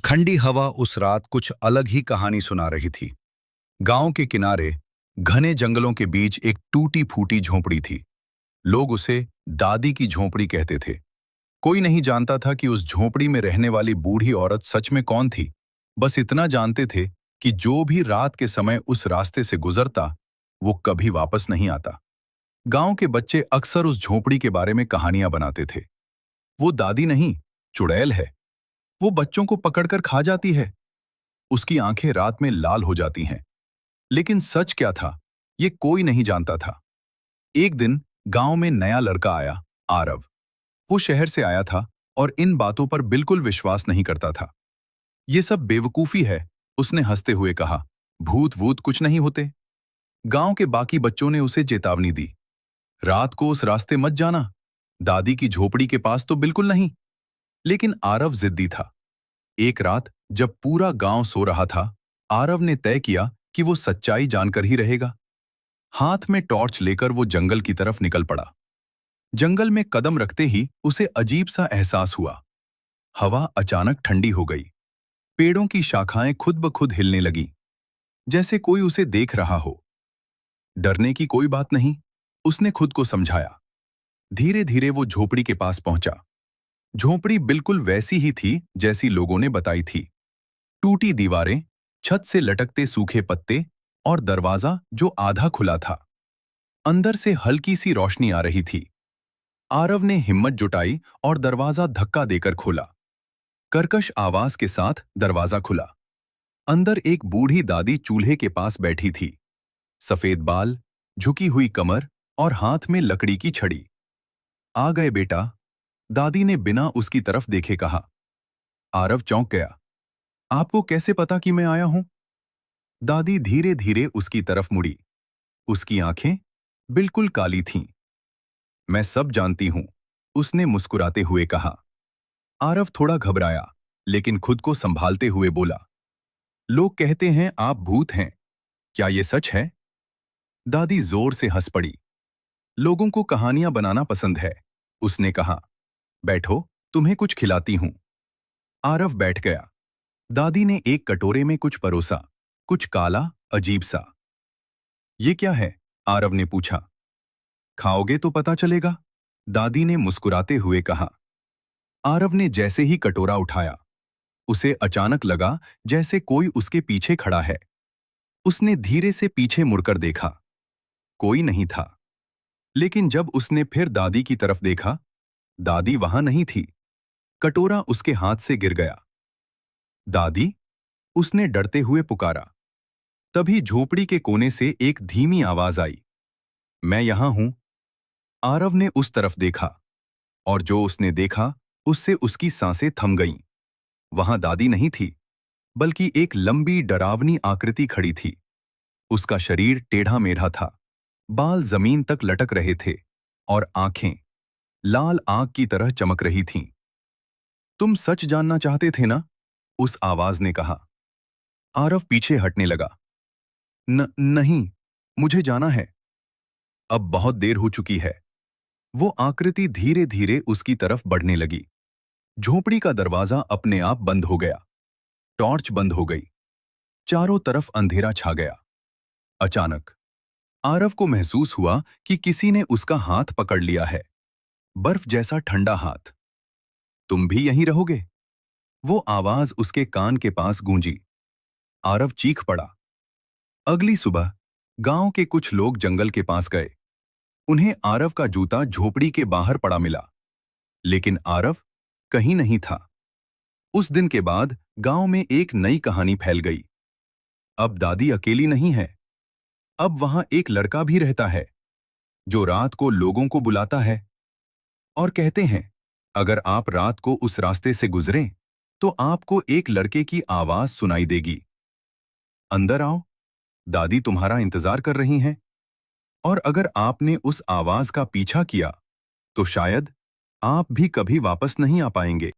ठंडी हवा उस रात कुछ अलग ही कहानी सुना रही थी। गांव के किनारे घने जंगलों के बीच एक टूटी फूटी झोपड़ी थी। लोग उसे दादी की झोपड़ी कहते थे। कोई नहीं जानता था कि उस झोपड़ी में रहने वाली बूढ़ी औरत सच में कौन थी। बस इतना जानते थे कि जो भी रात के समय उस रास्ते से गुजरता वो कभी वापस नहीं आता। गांव के बच्चे अक्सर उस झोपड़ी के बारे में कहानियां बनाते थे। वो दादी नहीं, चुड़ैल है। वो बच्चों को पकड़कर खा जाती है। उसकी आंखें रात में लाल हो जाती हैं। लेकिन सच क्या था, ये कोई नहीं जानता था। एक दिन गांव में नया लड़का आया, आरव। वो शहर से आया था और इन बातों पर बिल्कुल विश्वास नहीं करता था। ये सब बेवकूफी है, उसने हंसते हुए कहा। भूत वूत कुछ नहीं होते। गांव के बाकी बच्चों ने उसे चेतावनी दी। रात को उस रास्ते मत जाना, दादी की झोपड़ी के पास तो बिल्कुल नहीं। लेकिन आरव जिद्दी था। एक रात जब पूरा गांव सो रहा था, आरव ने तय किया कि वो सच्चाई जानकर ही रहेगा। हाथ में टॉर्च लेकर वो जंगल की तरफ निकल पड़ा। जंगल में कदम रखते ही उसे अजीब सा एहसास हुआ। हवा अचानक ठंडी हो गई। पेड़ों की शाखाएं खुद ब खुद हिलने लगीं, जैसे कोई उसे देख रहा हो। डरने की कोई बात नहीं, उसने खुद को समझाया। धीरे धीरे वो झोपड़ी के पास पहुंचा। झोपड़ी बिल्कुल वैसी ही थी जैसी लोगों ने बताई थी। टूटी दीवारें, छत से लटकते सूखे पत्ते और दरवाजा जो आधा खुला था। अंदर से हल्की सी रोशनी आ रही थी। आरव ने हिम्मत जुटाई और दरवाजा धक्का देकर खोला। कर्कश आवाज के साथ दरवाजा खुला। अंदर एक बूढ़ी दादी चूल्हे के पास बैठी थी। सफेद बाल, झुकी हुई कमर और हाथ में लकड़ी की छड़ी। आ गए बेटा, दादी ने बिना उसकी तरफ देखे कहा। आरव चौंक गया। आपको कैसे पता कि मैं आया हूं? दादी धीरे धीरे उसकी तरफ मुड़ी। उसकी आंखें बिल्कुल काली थीं। मैं सब जानती हूं, उसने मुस्कुराते हुए कहा। आरव थोड़ा घबराया, लेकिन खुद को संभालते हुए बोला, लोग कहते हैं आप भूत हैं, क्या ये सच है? दादी जोर से हंस पड़ी। लोगों को कहानियां बनाना पसंद है, उसने कहा। बैठो, तुम्हें कुछ खिलाती हूं। आरव बैठ गया। दादी ने एक कटोरे में कुछ परोसा, कुछ काला, अजीब सा। ये क्या है? आरव ने पूछा। खाओगे तो पता चलेगा, दादी ने मुस्कुराते हुए कहा। आरव ने जैसे ही कटोरा उठाया, उसे अचानक लगा जैसे कोई उसके पीछे खड़ा है। उसने धीरे से पीछे मुड़कर देखा। कोई नहीं था। लेकिन जब उसने फिर दादी की तरफ देखा, दादी वहां नहीं थी। कटोरा उसके हाथ से गिर गया। दादी, उसने डरते हुए पुकारा। तभी झोपड़ी के कोने से एक धीमी आवाज आई। मैं यहां हूं। आरव ने उस तरफ देखा, और जो उसने देखा उससे उसकी सांसें थम गईं। वहां दादी नहीं थी, बल्कि एक लंबी डरावनी आकृति खड़ी थी। उसका शरीर टेढ़ा मेढ़ा था, बाल जमीन तक लटक रहे थे और आंखें लाल आग की तरह चमक रही थीं। तुम सच जानना चाहते थे ना? उस आवाज ने कहा। आरव पीछे हटने लगा। नहीं, मुझे जाना है। अब बहुत देर हो चुकी है। वो आकृति धीरे धीरे उसकी तरफ बढ़ने लगी। झोपड़ी का दरवाजा अपने आप बंद हो गया। टॉर्च बंद हो गई। चारों तरफ अंधेरा छा गया। अचानक आरव को महसूस हुआ कि किसी ने उसका हाथ पकड़ लिया है, बर्फ जैसा ठंडा हाथ। तुम भी यहीं रहोगे? वो आवाज उसके कान के पास गूंजी। आरव चीख पड़ा। अगली सुबह गांव के कुछ लोग जंगल के पास गए। उन्हें आरव का जूता झोपड़ी के बाहर पड़ा मिला, लेकिन आरव कहीं नहीं था। उस दिन के बाद गांव में एक नई कहानी फैल गई। अब दादी अकेली नहीं है। अब वहां एक लड़का भी रहता है, जो रात को लोगों को बुलाता है और कहते हैं, अगर आप रात को उस रास्ते से गुजरें, तो आपको एक लड़के की आवाज सुनाई देगी। अंदर आओ, दादी तुम्हारा इंतजार कर रही हैं। और अगर आपने उस आवाज का पीछा किया, तो शायद आप भी कभी वापस नहीं आ पाएंगे।